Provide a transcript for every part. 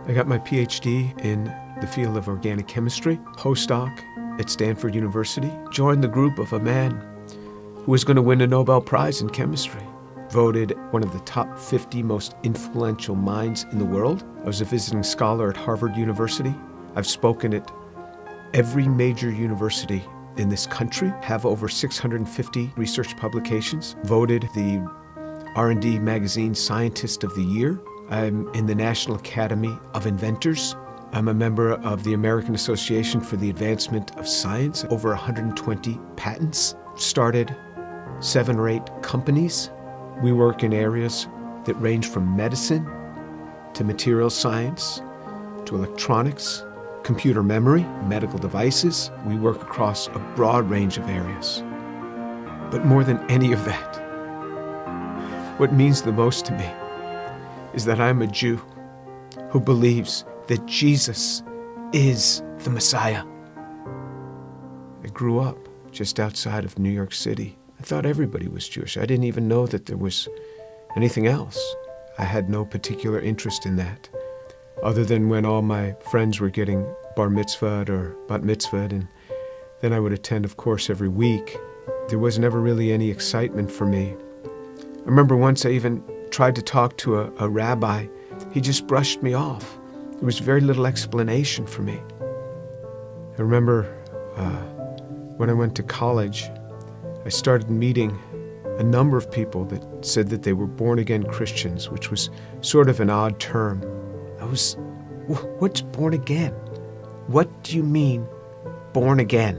I got my PhD in the field of organic chemistry, postdoc at Stanford University, joined the group of a man who was going to win a Nobel Prize in chemistry, voted one of the top 50 most influential minds in the world. I was a visiting scholar at Harvard University. I've spoken at every major university in this country, have over 650 research publications, voted the R&D magazine Scientist of the Year. I'm in the National Academy of Inventors. I'm a member of the American Association for the Advancement of Science, over 120 patents, started 7 or 8 companies. We work in areas that range from medicine to material science to electronics, computer memory, medical devices. We work across a broad range of areas. But more than any of that, what means the most to me is that I'm a Jew who believes that Jesus is the Messiah. I grew up just outside of New York City. I thought everybody was Jewish. I didn't even know that there was anything else. I had no particular interest in that, other than when all my friends were getting bar mitzvahed or bat mitzvahed, and then I would attend, of course, every week. There was never really any excitement for me. I remember once I even tried to talk to a rabbi. He just brushed me off. There was very little explanation for me. I remember when I went to college, I started meeting a number of people that said that they were born-again Christians, which was sort of an odd term. What's born again? What do you mean, born again?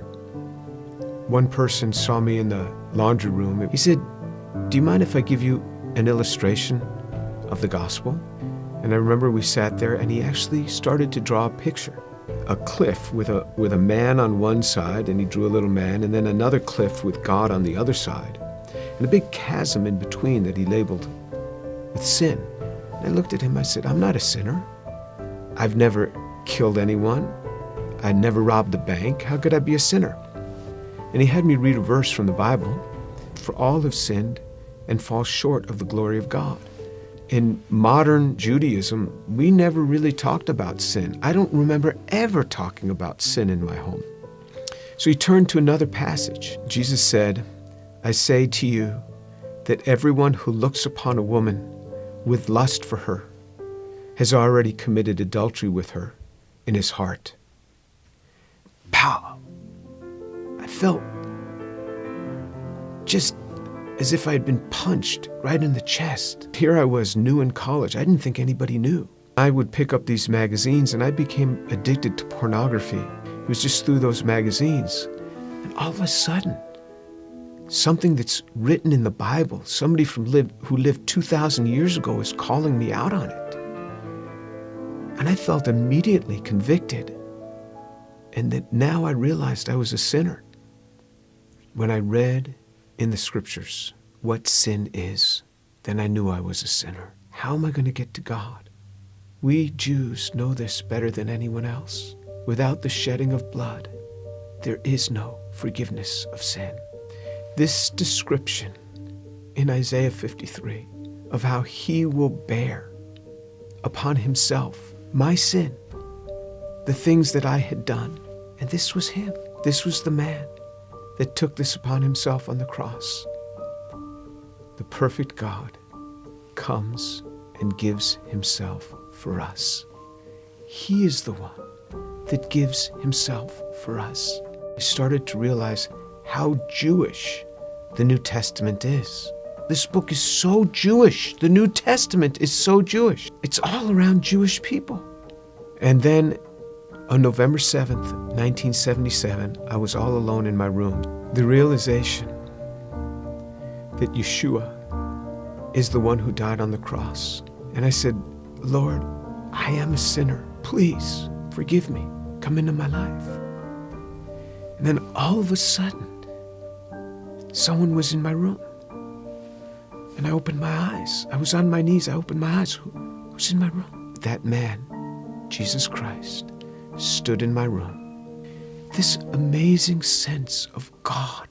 One person saw me in the laundry room. He said, "Do you mind if I give you an illustration of the gospel?" And I remember we sat there and he actually started to draw a picture. A cliff with a man on one side, and he drew a little man, and then another cliff with God on the other side, and a big chasm in between that he labeled with sin. And I looked at him, I said, "I'm not a sinner. I've never killed anyone. I never robbed a bank. How could I be a sinner?" And he had me read a verse from the Bible. "For all have sinned and fall short of the glory of God." In modern Judaism, we never really talked about sin. I don't remember ever talking about sin in my home. So he turned to another passage. Jesus said, "I say to you that everyone who looks upon a woman with lust for her has already committed adultery with her in his heart." Pow! I felt just as if I had been punched right in the chest. Here I was, new in college. I didn't think anybody knew. I would pick up these magazines and I became addicted to pornography. It was just through those magazines. And all of a sudden, something that's written in the Bible, somebody who lived 2,000 years ago is calling me out on it. And I felt immediately convicted. And that now I realized I was a sinner. When I read in the scriptures what sin is, then I knew I was a sinner. How am I going to get to God? We Jews know this better than anyone else. Without the shedding of blood, there is no forgiveness of sin. This description in Isaiah 53 of how he will bear upon himself my sin, the things that I had done, and this was him. This was the man that took this upon himself on the cross. The perfect God comes and gives himself for us. He is the one that gives himself for us. I started to realize how Jewish the New Testament is. This book is so Jewish. The New Testament is so Jewish. It's all around Jewish people. And then on November 7th, 1977, I was all alone in my room. The realization that Yeshua is the one who died on the cross. And I said, "Lord, I am a sinner. Please forgive me. Come into my life." And then all of a sudden, someone was in my room. And I opened my eyes. I was on my knees. I opened my eyes. Who's in my room? That man, Jesus Christ, stood in my room. This amazing sense of God.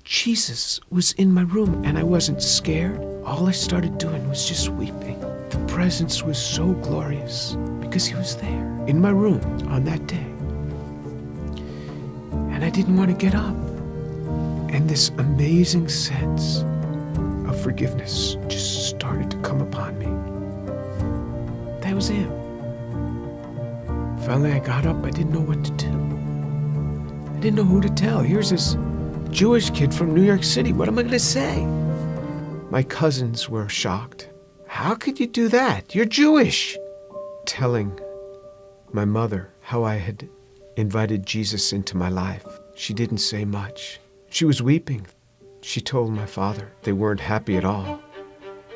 Jesus was in my room and I wasn't scared. All I started doing was just weeping. The presence was so glorious because because he was there in my room on that day. And I didn't want to get up. And this amazing sense of forgiveness just started to come upon me. That was him. Finally, I got up. I didn't know what to do. I didn't know who to tell. Here's this Jewish kid from New York City. What am I going to say? My cousins were shocked. How could you do that? You're Jewish. Telling my mother how I had invited Jesus into my life. She didn't say much. She was weeping. She told my father they weren't happy at all.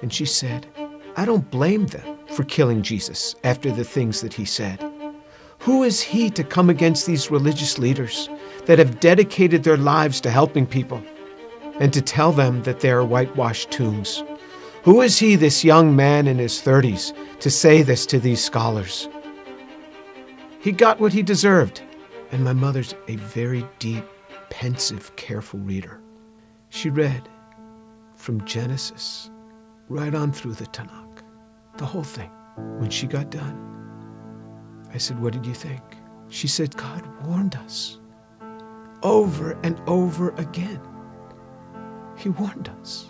And she said, I don't blame them for killing Jesus after the things that he said. Who is he to come against these religious leaders that have dedicated their lives to helping people and to tell them that they are whitewashed tombs? Who is he, this young man in his 30s, to say this to these scholars? He got what he deserved. And my mother's a very deep, pensive, careful reader. She read from Genesis right on through the Tanakh, the whole thing. When she got done, I said, what did you think? She said, God warned us over and over again. He warned us.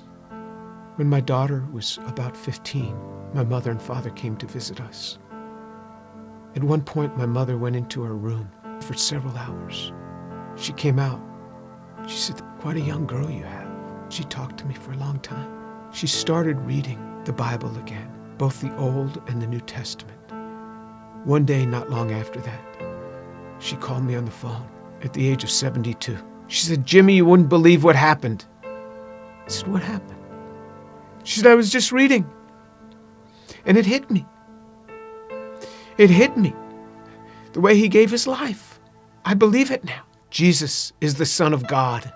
When my daughter was about 15, my mother and father came to visit us. At one point, my mother went into her room for several hours. She came out. She said, quite a young girl you have. She talked to me for a long time. She started reading the Bible again, both the Old and the New Testament. One day, not long after that, she called me on the phone at the age of 72. She said, Jimmy, you wouldn't believe what happened. I said, what happened? She said, I was just reading. And it hit me. It hit me. The way he gave his life. I believe it now. Jesus is the Son of God.